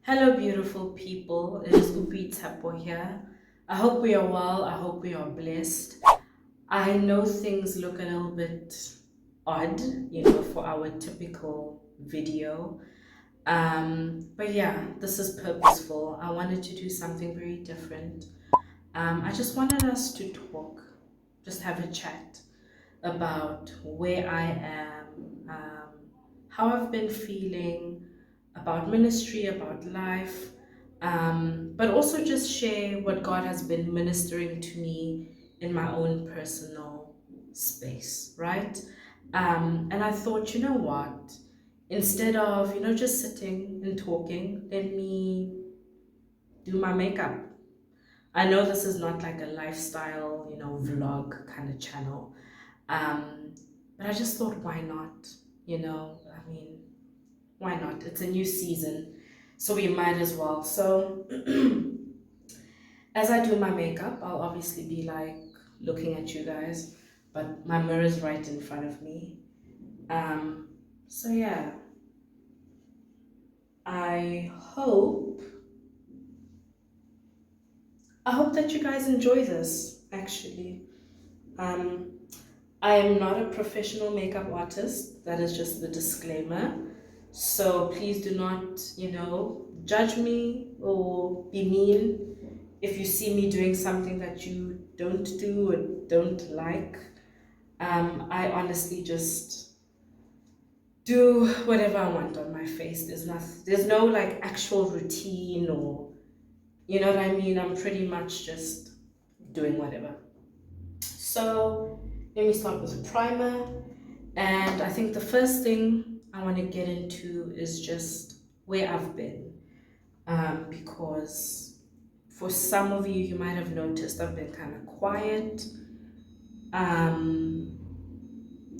Hello, beautiful people. It is Oboitshepo here. I hope we are well. I hope we are blessed. I know things look a little bit odd, for our typical video. But yeah, this is purposeful. I wanted to do something very different. I just wanted us to talk, just have a chat about where I am, how I've been feeling about ministry, about life, but also just share what God has been ministering to me in my own personal space, right? And I thought, you know what? Instead of, just sitting and talking, let me do my makeup. I know this is not like a lifestyle, vlog kind of channel. Um, but I just thought, why not? I mean, why not? It's a new season, so we might as well. So, as I do my makeup, I'll obviously be like looking at you guys, but my mirror is right in front of me. Um, so yeah, I hope I hope that you guys enjoy this. Actually, um, I am not a professional makeup artist. That is just the disclaimer. So please do not, judge me or be mean if you see me doing something that you don't do or don't like. I honestly just do whatever I want on my face. There's no like actual routine or, you know what I mean? I'm pretty much just doing whatever. So let me start with a primer. And I think the first thing I want to get into is just where I've been. Because for some of you, you might have noticed I've been kind of quiet. Um,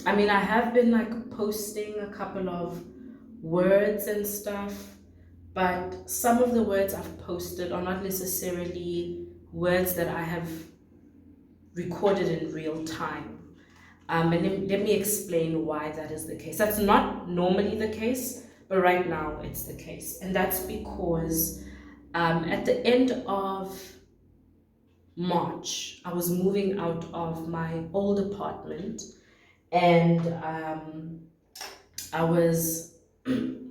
I mean, I have been like posting a couple of words and stuff, but some of the words I've posted are not necessarily words that I have recorded in real time. And let me explain why that is the case. That's not normally the case, but right now it's the case. And that's because at the end of March, I was moving out of my old apartment, and I was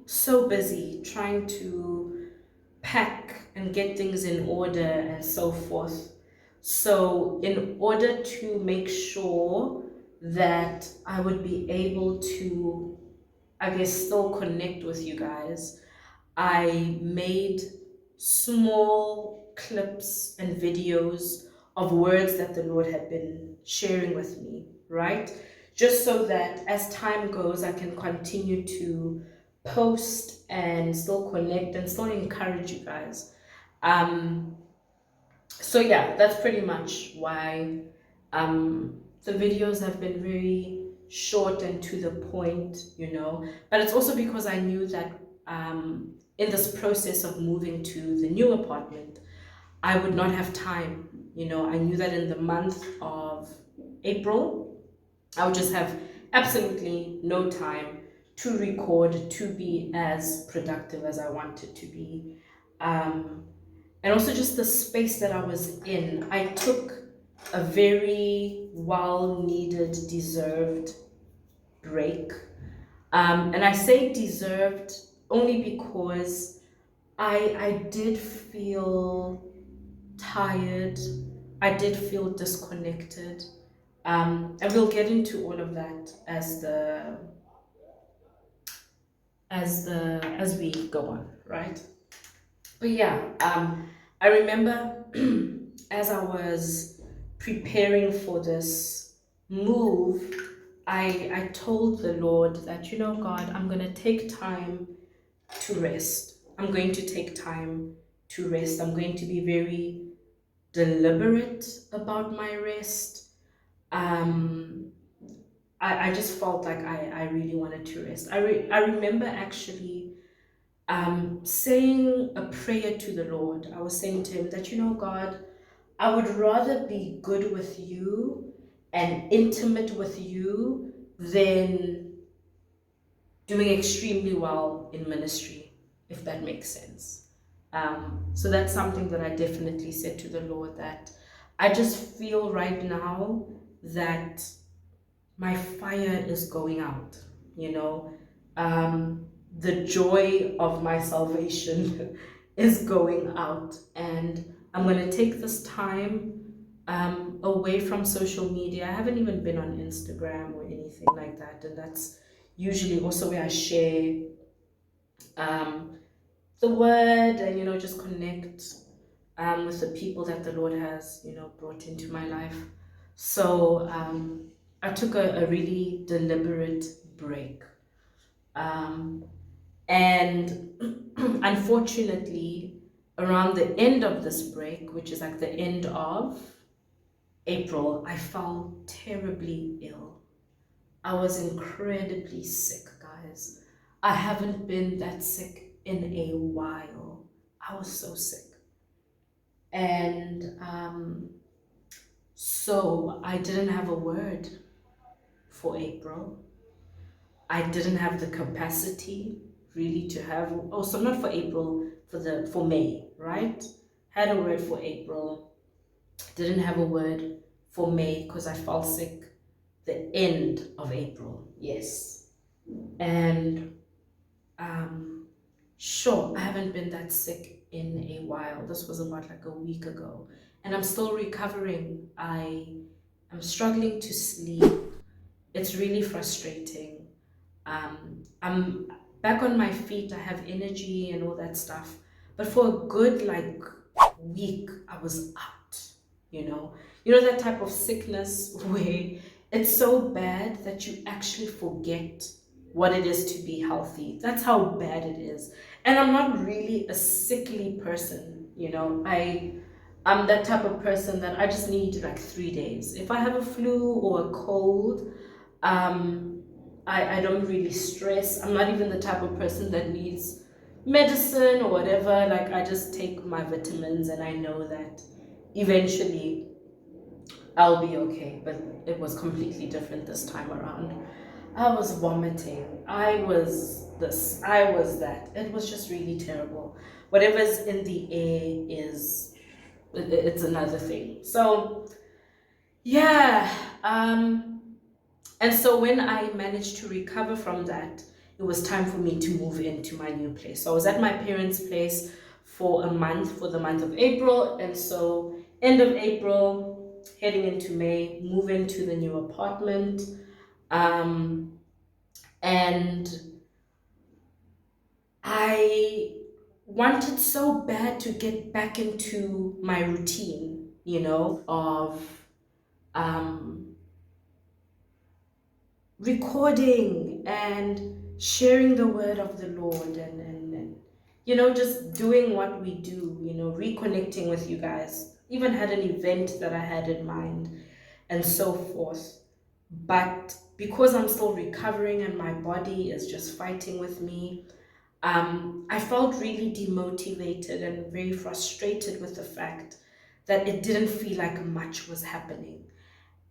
so busy trying to pack and get things in order and so forth. So, in order to make sure that I would be able to, I guess, still connect with you guys, I made small clips and videos of words that the Lord had been sharing with me, right? Just so that as time goes, I can continue to post and still connect and still encourage you guys. Um, so yeah, that's pretty much why the videos have been very short and to the point, But it's also because I knew that in this process of moving to the new apartment, I would not have time. I knew that in the month of April, I would just have absolutely no time to record, to be as productive as I wanted to be. Um, and also just the space that I was in. I took a very well needed, deserved break. And I say deserved only because I did feel tired, I did feel disconnected. And we'll get into all of that as we go on, right? But yeah, I remember as I was preparing for this move, I told the Lord that, God, I'm going to take time to rest. I'm going to take time to rest. I'm going to be very deliberate about my rest. Um, I just felt like I really wanted to rest. I remember actually saying a prayer to the Lord. I was saying to him that, God, I would rather be good with you and intimate with you than doing extremely well in ministry, if that makes sense. So that's something that I definitely said to the Lord, that I just feel right now that my fire is going out, you know. The joy of my salvation is going out, and I'm going to take this time away from social media. I haven't even been on Instagram or anything like that, and that's usually also where I share um, the word and, just connect with the people that the Lord has, brought into my life. So I took a really deliberate break. Um, and unfortunately, around the end of this break, which is like the end of April, I fell terribly ill. I was incredibly sick, guys. I haven't been that sick in a while. I was so sick. And so I didn't have a word for April. I didn't have the capacity really to have, oh, so not for April, for May, right? Had a word for April, didn't have a word for May because I felt sick the end of April, yes. And um, sure, I haven't been that sick in a while. This was about like a week ago, and I'm still recovering. I'm struggling to sleep. It's really frustrating. I'm back on my feet. I have energy and all that stuff. But for a good like week, I was out. You know, that type of sickness where it's so bad that you actually forget what it is to be healthy. That's how bad it is. And I'm not really a sickly person. I'm that type of person that I just need like 3 days. If I have a flu or a cold, um, I don't really stress. I'm not even the type of person that needs medicine or whatever. Like, I just take my vitamins and I know that eventually I'll be okay. But it was completely different this time around. I was vomiting. I was this. I was that. It was just really terrible. Whatever's in the air it's another thing. So, yeah. And so when I managed to recover from that, it was time for me to move into my new place. So I was at my parents' place for a month, for the month of April. And so end of April, heading into May, move into the new apartment. Um, and I wanted so bad to get back into my routine, of um, recording and sharing the word of the Lord, and just doing what we do, reconnecting with you guys. Even had an event that I had in mind and so forth. But because I'm still recovering and my body is just fighting with me, I felt really demotivated and very frustrated with the fact that it didn't feel like much was happening.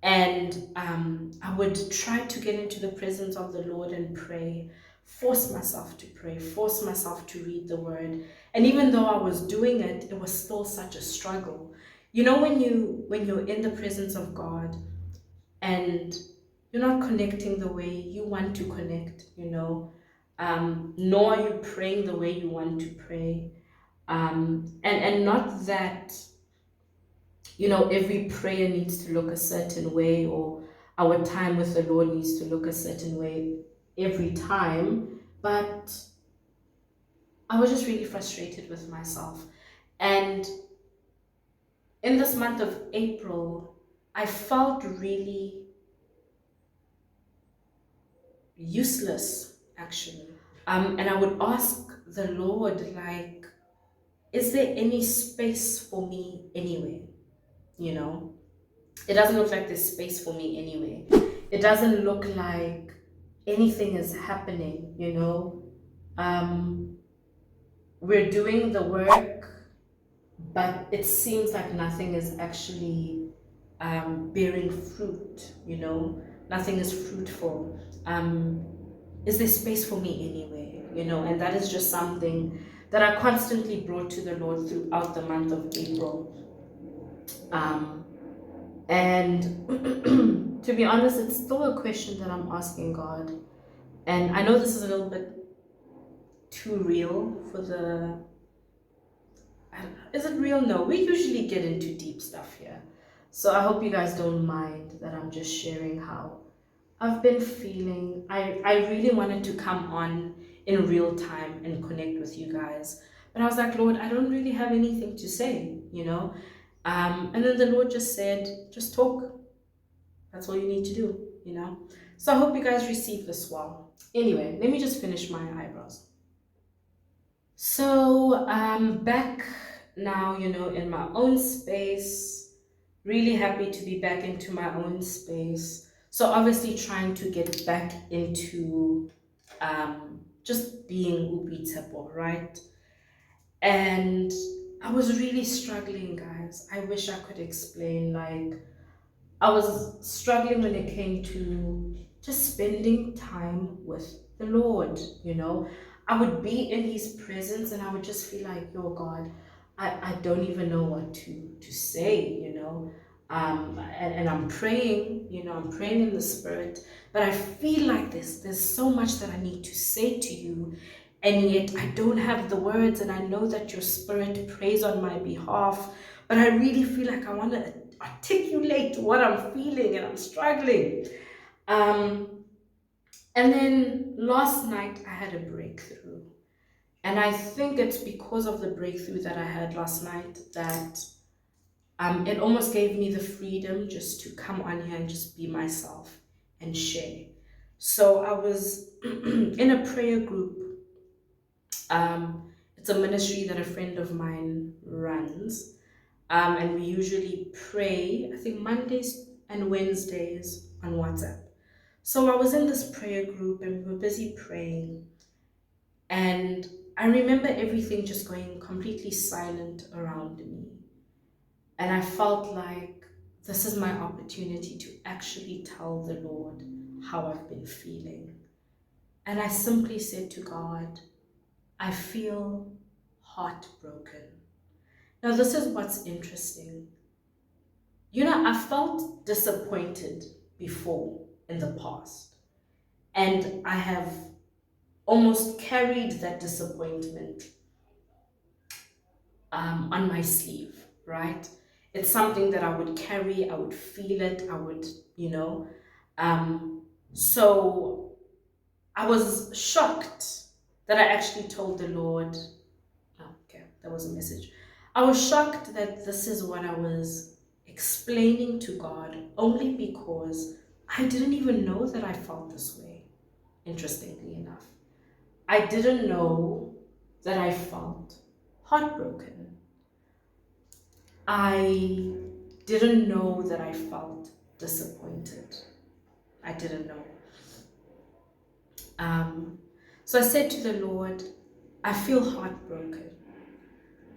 And I would try to get into the presence of the Lord and pray, force myself to pray, force myself to read the word. And even though I was doing it, it was still such a struggle. When you're in the presence of God and you're not connecting the way you want to connect, nor are you praying the way you want to pray. And not that every prayer needs to look a certain way, or our time with the Lord needs to look a certain way every time. But I was just really frustrated with myself. And in this month of April, I felt really useless, actually. And I would ask the Lord, like, is there any space for me anyway? You know? It doesn't look like there's space for me anyway. It doesn't look like anything is happening, We're doing the work, but it seems like nothing is actually bearing fruit, Nothing is fruitful. Is there space for me anyway? And that is just something that I constantly brought to the Lord throughout the month of April. Um, and to be honest, it's still a question that I'm asking God. And I know this is a little bit too real for the. Is it real? No, we usually get into deep stuff here. So I hope you guys don't mind that I'm just sharing how I've been feeling. I really wanted to come on in real time and connect with you guys. But I was like, Lord, I don't really have anything to say, you know? And then the Lord just said, just talk. That's all you need to do, you know? So I hope you guys receive this well. Anyway, let me just finish my eyebrows. So back now, in my own space, really happy to be back into my own space. So obviously trying to get back into just being Oboitshepo, right? And I was really struggling, guys. I wish I could explain. Like, I was struggling when it came to just spending time with the Lord, you know. I would be in his presence and I would just feel like, yo, God, I don't even know what to say, you know. And I'm praying, I'm praying in the spirit, but I feel like there's so much that I need to say to you, and yet I don't have the words, and I know that your spirit prays on my behalf, but I really feel like I want to articulate what I'm feeling and I'm struggling. Um, and then last night I had a breakthrough. And I think it's because of the breakthrough that I had last night that it almost gave me the freedom just to come on here and just be myself and share. So I was in a prayer group. It's a ministry that a friend of mine runs. And we usually pray, I think Mondays and Wednesdays on WhatsApp. So I was in this prayer group and we were busy praying. And I remember everything just going completely silent around me. And I felt like this is my opportunity to actually tell the Lord how I've been feeling. And I simply said to God, I feel heartbroken. Now, this is what's interesting. I felt disappointed before in the past, and I have almost carried that disappointment on my sleeve, right? It's something that I would carry, I would feel it, I would, you know. Um, so I was shocked that I actually told the Lord, oh, okay, that was a message. I was shocked that this is what I was explaining to God only because I didn't even know that I felt this way, interestingly enough. I didn't know that I felt heartbroken. I didn't know that I felt disappointed. I didn't know. So I said to the Lord, I feel heartbroken.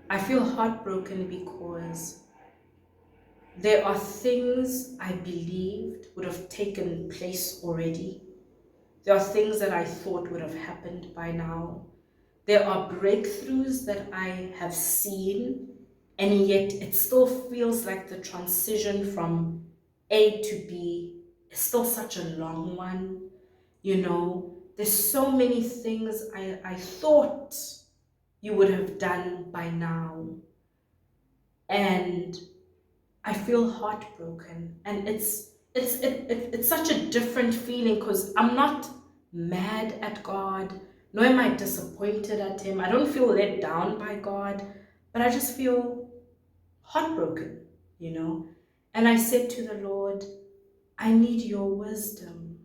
I feel heartbroken because there are things I believed would have taken place already. There are things that I thought would have happened by now. There are breakthroughs that I have seen, and yet it still feels like the transition from A to B is still such a long one. There's so many things I thought you would have done by now. And I feel heartbroken, and it's such a different feeling because I'm not mad at God, nor am I disappointed at Him. I don't feel let down by God, but I just feel heartbroken, you know. And I said to the Lord, I need your wisdom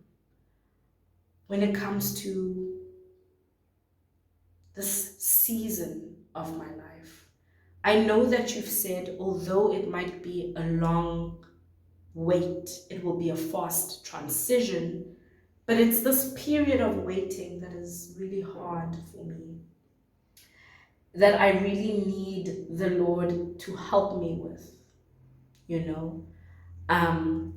when it comes to this season of my life. I know that you've said, although it might be a long wait, it will be a fast transition, but it's this period of waiting that is really hard for me, that I really need the Lord to help me with, you know. Um,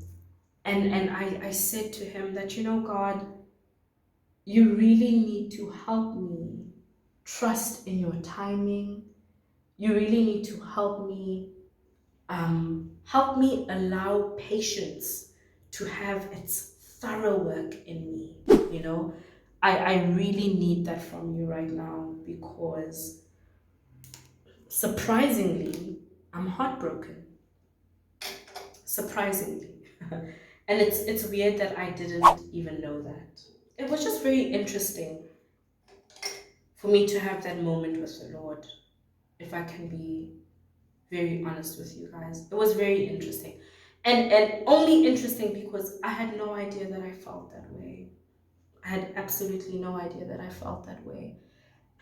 and I said to him that, God, you really need to help me trust in your timing. You really need to help me allow patience to have its thorough work in me. You know, I really need that from you right now because surprisingly, I'm heartbroken. Surprisingly. And it's weird that I didn't even know that. It was just very interesting for me to have that moment with the Lord, if I can be very honest with you guys. It was very interesting. And only interesting because I had no idea that I felt that way. I had absolutely no idea that I felt that way.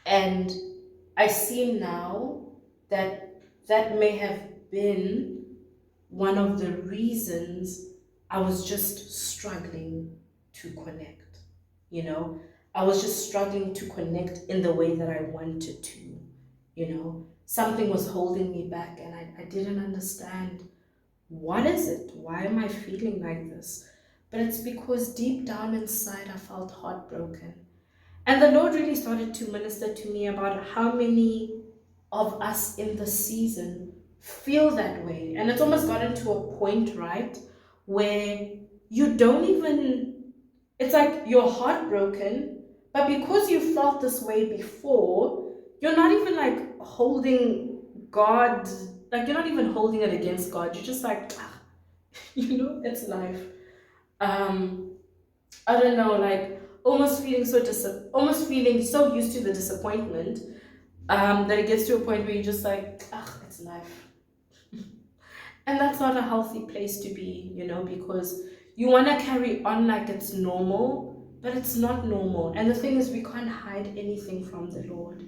And I see now that that may have been one of the reasons I was just struggling to connect. You know, I was just struggling to connect in the way that I wanted to. You know, something was holding me back, and I didn't understand what is it? Why am I feeling like this? But it's because deep down inside I felt heartbroken. And the Lord really started to minister to me about how many of us in the season feel that way. And it's almost gotten to a point, right, where you don't even, it's like you're heartbroken, but because you felt this way before, you're not even like holding God, like you're not even holding it against God. You're just like, "Ah, it's life. Um, I don't know, like almost feeling so used to the disappointment that it gets to a point where you're just like, ah, it's life. And that's not a healthy place to be, because you want to carry on like it's normal, but it's not normal. And the thing is, we can't hide anything from the Lord.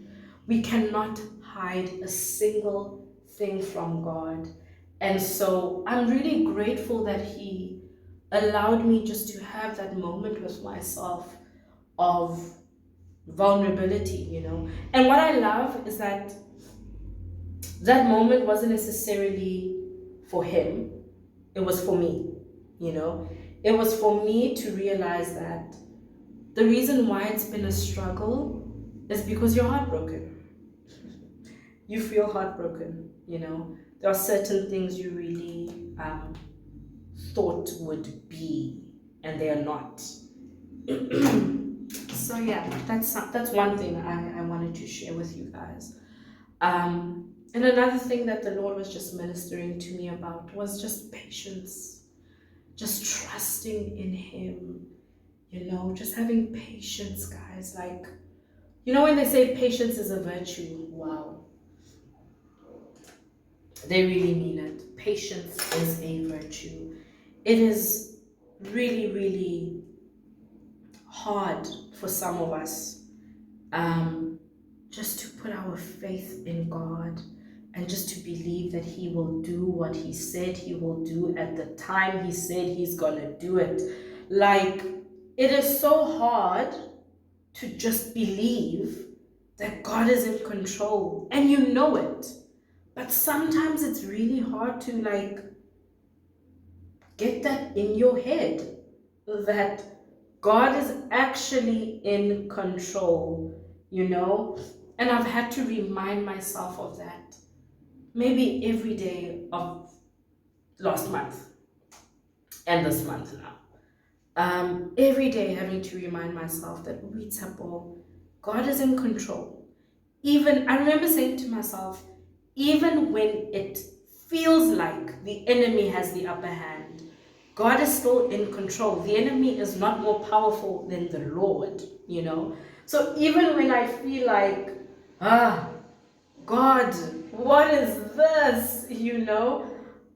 We cannot hide a single thing from God. And so I'm really grateful that He allowed me just to have that moment with myself of vulnerability. And what I love is that that moment wasn't necessarily for him, it was for me, you know. It was for me to realize that the reason why it's been a struggle is because you're heartbroken. You feel heartbroken. There are certain things you really thought would be, and they are not. So yeah, that's one thing I wanted to share with you guys. And another thing that the Lord was just ministering to me about was just patience, just trusting in Him, just having patience, guys. Like, when they say patience is a virtue, wow, they really mean it. Patience is a virtue. It is really, really hard for some of us just to put our faith in God and just to believe that He will do what He said He will do at the time He said He's gonna do it. Like, it is so hard to just believe that God is in control and you know it. But sometimes it's really hard to get that in your head that God is actually in control. And I've had to remind myself of that maybe every day of last month and this month now. Every day having to remind myself that Oboitshepo, God is in control. Even, I remember saying to myself, even when it feels like the enemy has the upper hand, God is still in control. The enemy is not more powerful than the Lord. So even when I feel like, God, what is this?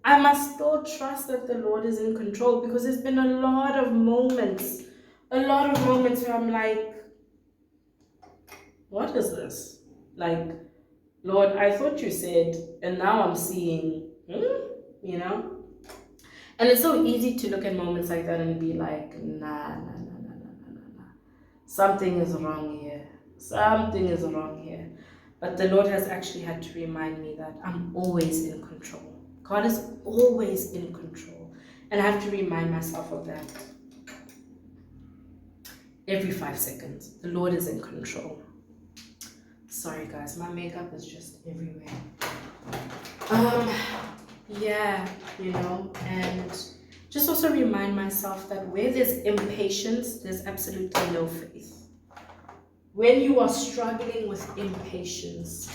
I must still trust that the Lord is in control, because there's been a lot of moments where I'm like, what is this? Like, Lord, I thought you said, and now I'm seeing, you know? And it's so easy to look at moments like that and be like, nah, nah, nah, nah, nah, nah, nah, nah. Something is wrong here. Something is wrong here. But the Lord has actually had to remind me that I'm always in control. God is always in control. And I have to remind myself of that every 5 seconds. The Lord is in control. Sorry guys, my makeup is just everywhere. Um, yeah, and just also remind myself that where there's impatience, there's absolutely no faith. When you are struggling with impatience,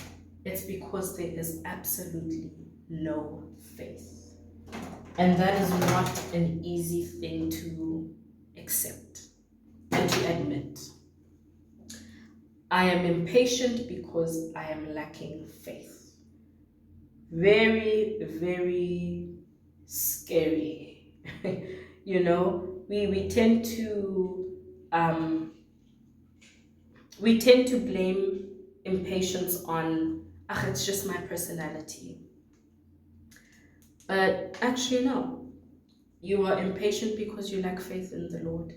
it's because there is absolutely no faith. And that is not an easy thing to accept and to admit. I am impatient because I am lacking faith. Very, very scary. We tend to blame impatience on, it's just my personality. But actually, no. You are impatient because you lack faith in the Lord.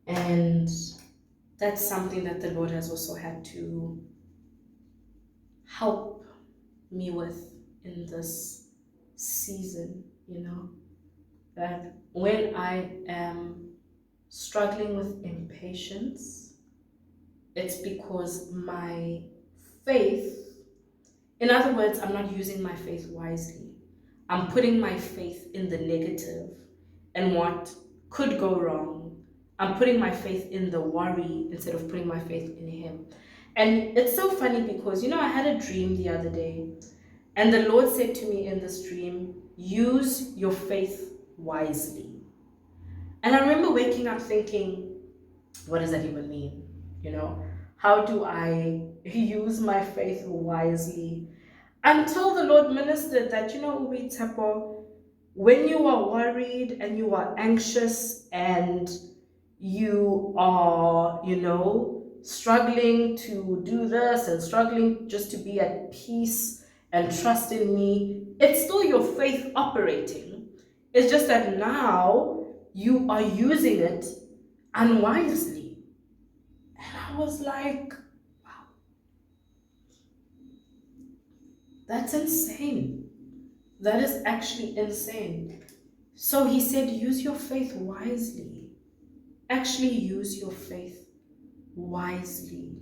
And that's something that the Lord has also had to help me with in this season, that when I am struggling with impatience, it's because my faith, in other words, I'm not using my faith wisely. I'm putting my faith in the negative and what could go wrong. I'm putting my faith in the worry instead of putting my faith in Him. And it's so funny because, I had a dream the other day, and the Lord said to me in this dream, use your faith wisely. And I remember waking up thinking, what does that even mean? How do I use my faith wisely? Until the Lord ministered that, Oboitshepo, when you are worried and you are anxious and you are, struggling to do this and struggling just to be at peace and trust in me, it's still your faith operating. It's just that now you are using it unwisely. And I was like, wow, that's insane. That is actually insane. So he said, use your faith wisely. Actually, use your faith wisely.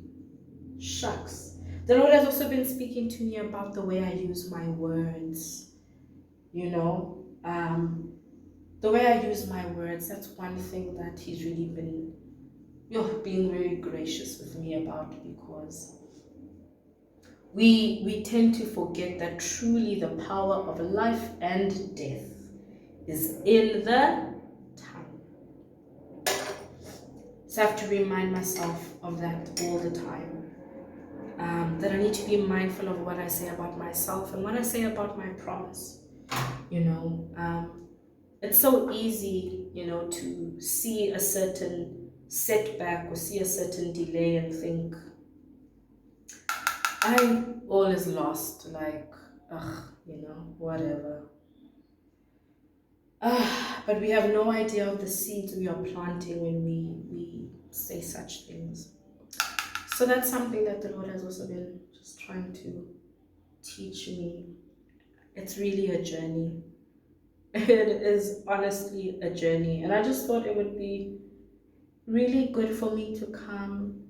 Shucks. The Lord has also been speaking to me about the way I use my words. The way I use my words, that's one thing that He's really been being very gracious with me about, because we tend to forget that truly the power of life and death is in the tongue. So I have to remind myself of that all the time. That I need to be mindful of what I say about myself and what I say about my promise. It's so easy, to see a certain setback or see a certain delay and think, all is lost, like, whatever. But we have no idea of the seeds we are planting when we say such things. So that's something that the Lord has also been just trying to teach me. It's really a journey. It is honestly a journey. And I just thought it would be really good for me to come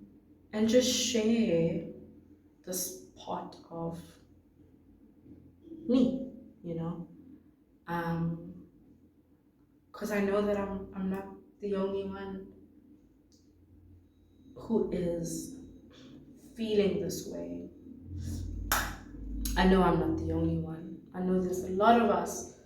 and just share this part of me, because I know that I'm not the only one who is feeling this way. I know I'm not the only one. I know there's a lot of us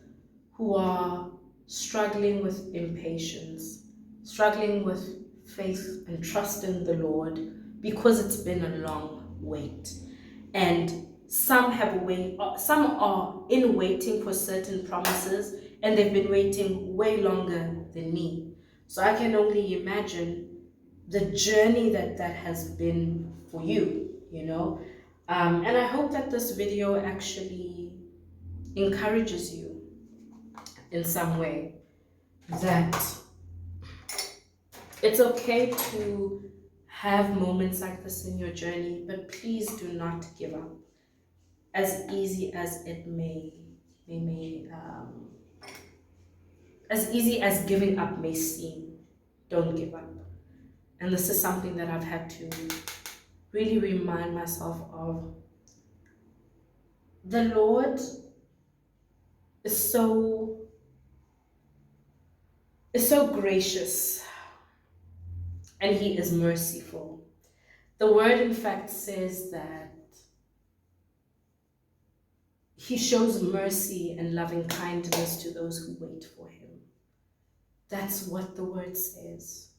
who are struggling with impatience, struggling with faith and trust in the Lord, because it's been a long wait. And some are in waiting for certain promises, and they've been waiting way longer than me. So I can only imagine the journey that has been for you, and I hope that this video actually encourages you in some way, that it's okay to have moments like this in your journey, but please do not give up. As easy as it as easy as giving up may seem, don't give up. And this is something that I've had to really remind myself of the Lord is so gracious, and he is merciful. The word in fact says that he shows mercy and loving kindness to those who wait for him. That's what the word says.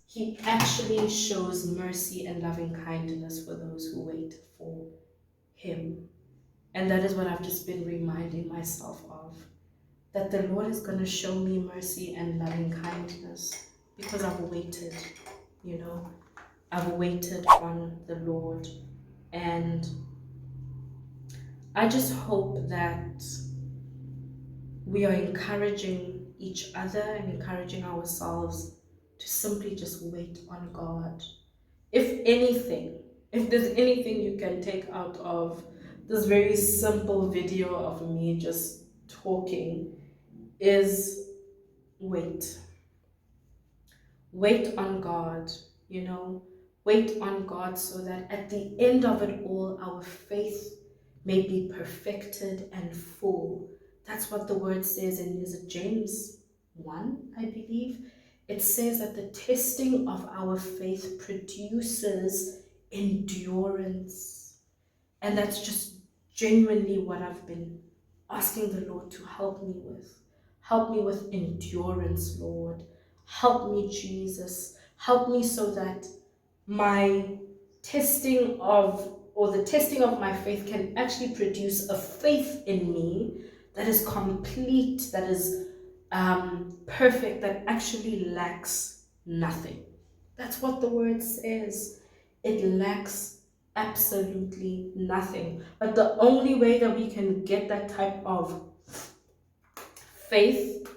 He actually shows mercy and loving kindness for those who wait for him. And that is what I've just been reminding myself of. That the Lord is going to show me mercy and loving kindness because I've waited, you know. I've waited on the Lord. And I just hope that we are encouraging each other and encouraging ourselves to simply just wait on God. If anything, if there's anything you can take out of this very simple video of me just talking, is wait. Wait on God, you know. Wait on God so that at the end of it all, our faith may be perfected and full. That's what the word says in, is it James 1, I believe? It says that the testing of our faith produces endurance. And that's just genuinely what I've been asking the Lord to help me with. Help me with endurance, Lord. Help me, Jesus. Help me so that my testing of, or the testing of my faith can actually produce a faith in me that is complete, that is perfect, that actually lacks nothing. That's what the word says. It lacks absolutely nothing. But the only way that we can get that type of faith,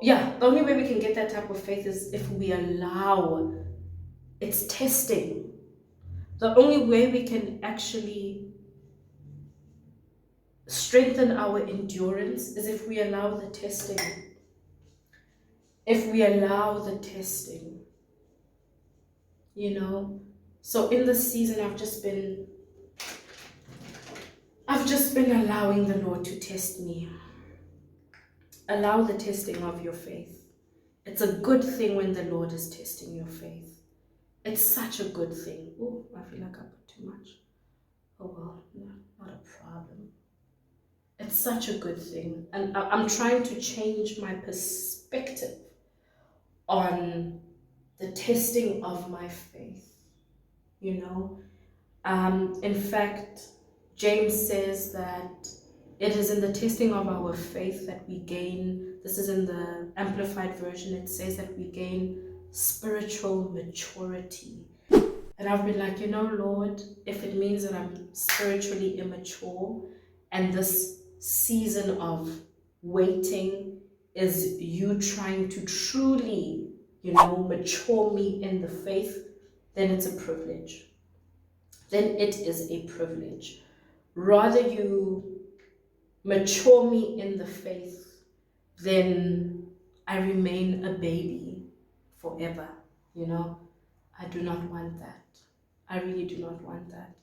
the only way we can get that type of faith is if we allow its testing. The only way we can actually strengthen our endurance is if we allow the testing. If we allow the testing, you know. So in this season, I've just been allowing the Lord to test me. Allow the testing of your faith. It's a good thing when the Lord is testing your faith. It's such a good thing. Oh, I feel like I put too much. Oh well, no, not a problem. It's such a good thing. And I'm trying to change my perspective on the testing of my faith, you know. In fact, James says that it is in the testing of our faith that we gain, this is in the Amplified Version, it says that we gain spiritual maturity. And I've been like, you know, Lord, if it means that I'm spiritually immature and this season of waiting is you trying to truly, you know, mature me in the faith, then it's a privilege. Then it is a privilege. Rather you mature me in the faith than I remain a baby forever, you know. I do not want that. I really do not want that.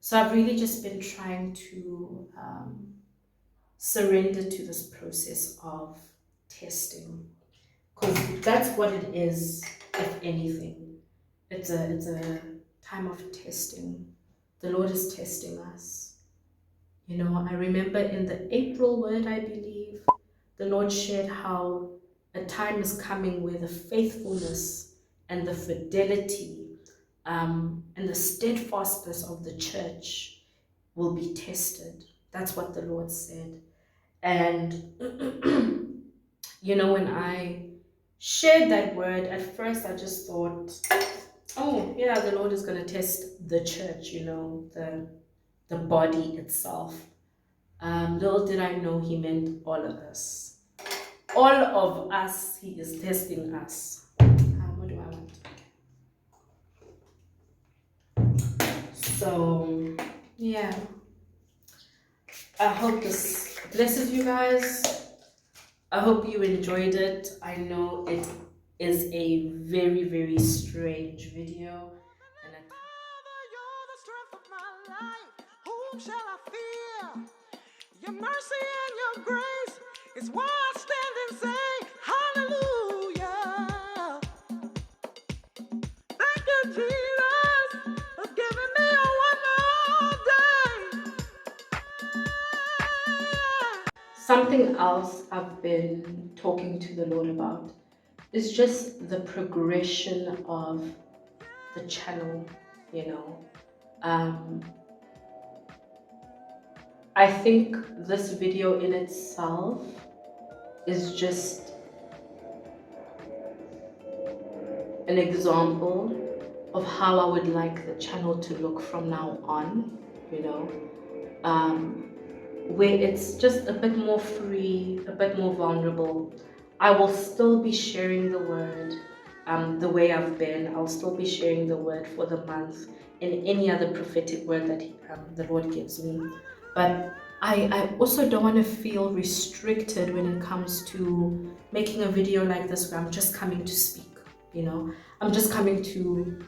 So I've really just been trying to surrender to this process of testing, because that's what it is. If anything, it's a time of testing. The Lord is testing us. You know, I remember in the April word, I believe, the Lord shared how a time is coming where the faithfulness and the fidelity and the steadfastness of the church will be tested. That's what the Lord said. And, you know, when I shared that word, at first I just thought, oh, yeah, the Lord is going to test the church, you know, the body itself. Little did I know he meant all of us. All of us, he is testing us. What do I want? So, yeah. I hope this blesses you guys. I hope you enjoyed it. I know it is a very, very strange video. And Father, you're the strength of my life. Whom shall I fear? Your mercy and your grace is why I stand and say, Hallelujah. Thank you, Jesus, for giving me a one more day. something else I've been talking to the Lord about is just the progression of the channel, you know. Um, I think this video in itself is just an example of how I would like the channel to look from now on, you know, where it's just a bit more free, a bit more vulnerable. I will still be sharing the word the way I've been. I'll still be sharing the word for the month and any other prophetic word that the Lord gives me. But I also don't want to feel restricted when it comes to making a video like this where I'm just coming to speak, you know. I'm just coming to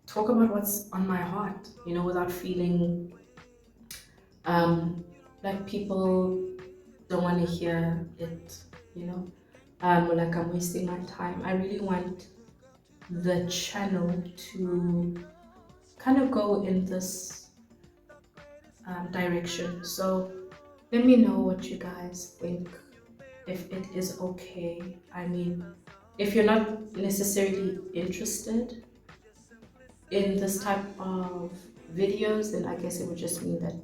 talk about what's on my heart, you know, without feeling like people don't want to hear it, you know, like I'm wasting my time. I really want the channel to kind of go in this direction. So let me know what you guys think, if it is okay. I mean, if you're not necessarily interested in this type of videos, then I guess it would just mean that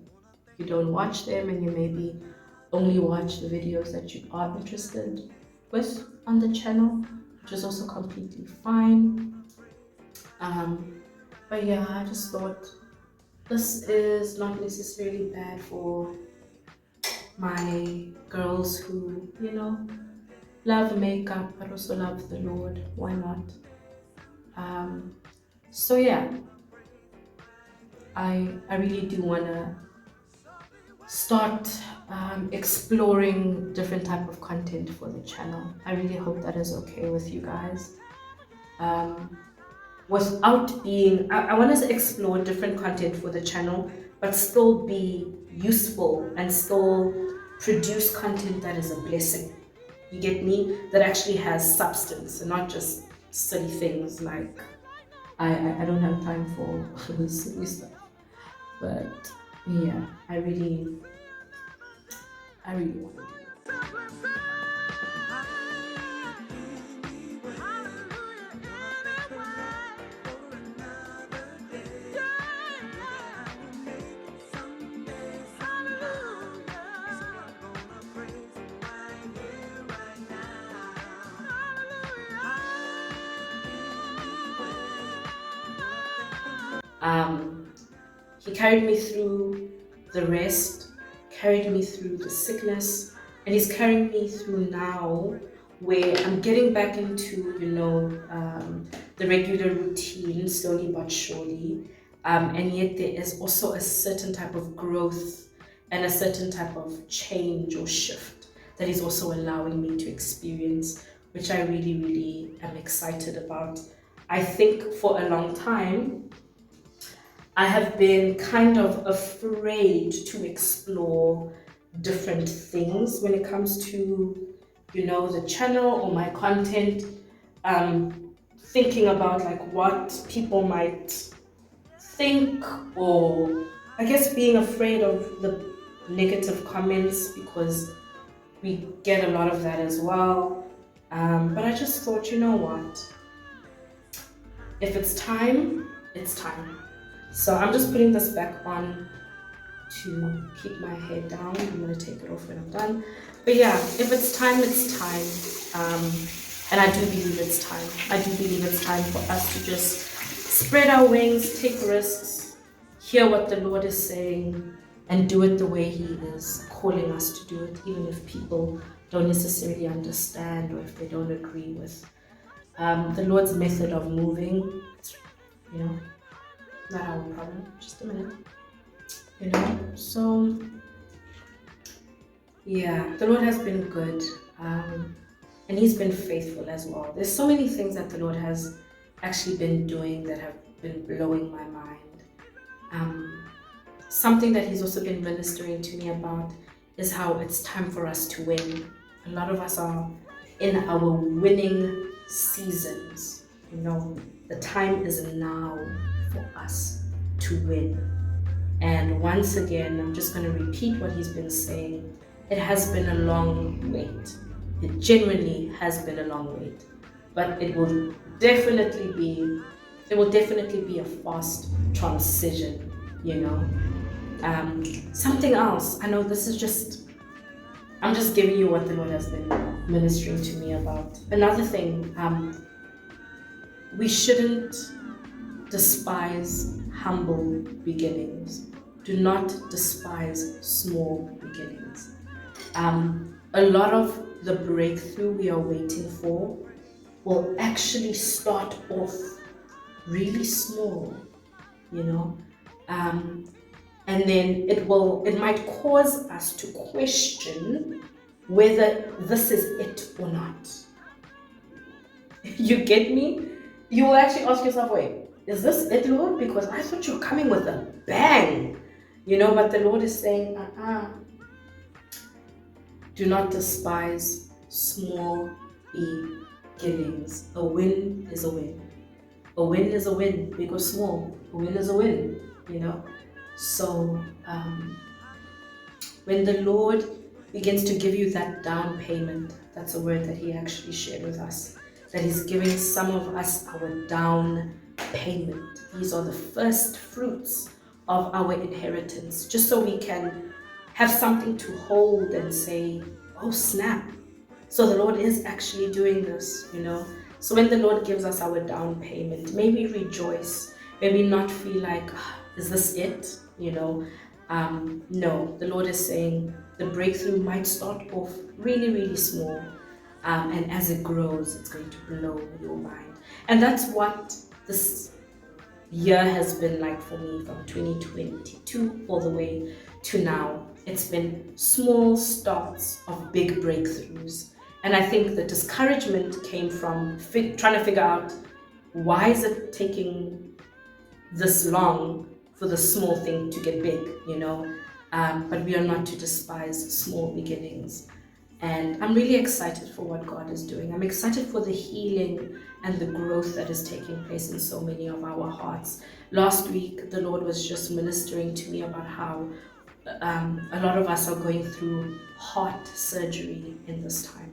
you don't watch them and you maybe only watch the videos that you are interested with on the channel, which is also completely fine. But yeah, I just thought this is not necessarily bad for my girls who, you know, love makeup but also love the Lord. Why not? So yeah, I really do want to start exploring different type of content for the channel. I really hope that is okay with you guys. Without being, I want to explore different content for the channel, but still be useful and still produce content that is a blessing. You get me? That actually has substance and not just silly things like I don't have time for silly stuff. But yeah, I really want to do it. He carried me through the rest, carried me through the sickness, and he's carrying me through now where I'm getting back into, you know, the regular routine slowly but surely. And yet there is also a certain type of growth and a certain type of change or shift that he's also allowing me to experience, which I really, really am excited about. I think for a long time, I have been kind of afraid to explore different things when it comes to, you know, the channel or my content. Thinking about like what people might think, or I guess being afraid of the negative comments because we get a lot of that as well. But I just thought, you know what? If it's time, it's time. So I'm just putting this back on to keep my head down. I'm gonna take it off when I'm done. But yeah, if it's time, it's time. And I do believe it's time. I do believe it's time for us to just spread our wings, take risks, hear what the Lord is saying, and do it the way He is calling us to do it, even if people don't necessarily understand or if they don't agree with the Lord's method of moving. It's, you know, not our problem. Just a minute. You know, so yeah, the Lord has been good. And He's been faithful as well. There's so many things that the Lord has actually been doing that have been blowing my mind. Something that He's also been ministering to me about is how it's time for us to win. A lot of us are in our winning seasons. The time is now for us to win. And once again, I'm just going to repeat what He's been saying. It has been a long wait. It genuinely has been a long wait. But it will definitely be a fast transition, Something else. I know this is I'm just giving you what the Lord has been ministering to me about. Another thing, we shouldn't despise humble beginnings. Do not despise small beginnings. A lot of the breakthrough we are waiting for will actually start off really small, and then it might cause us to question whether this is it or not. You get me? You will actually ask yourself, wait, is this it, Lord? Because I thought you were coming with a bang, but the Lord is saying, do not despise small beginnings. A win is a win. A win is a win, big or small. A win is a win, So when the Lord begins to give you that down payment, that's a word that He actually shared with us, that He's giving some of us our down payment. These are the first fruits of our inheritance, just so we can have something to hold and say, oh snap. So the Lord is actually doing this, So when the Lord gives us our down payment, may we rejoice, may we not feel like, is this it? No, the Lord is saying the breakthrough might start off really, really small. And as it grows, it's going to blow your mind. And that's what this year has been like for me from 2022 all the way to now. It's been small starts of big breakthroughs. And I think the discouragement came from trying to figure out, why is it taking this long for the small thing to get big, But we are not to despise small beginnings. And I'm really excited for what God is doing. I'm excited for the healing and the growth that is taking place in so many of our hearts. Last week, the Lord was just ministering to me about how a lot of us are going through heart surgery in this time.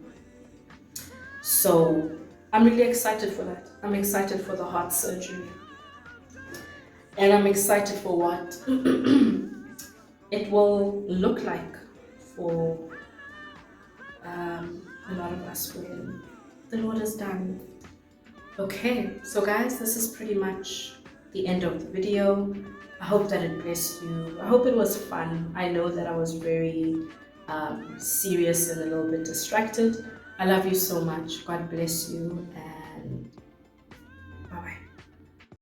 So I'm really excited for that. I'm excited for the heart surgery. And I'm excited for what it will look like for a lot of us when the Lord is done. Okay, so guys, this is pretty much the end of the video. I hope that it blessed you. I hope it was fun. I know that I was very serious and a little bit distracted. I love you so much. God bless you. And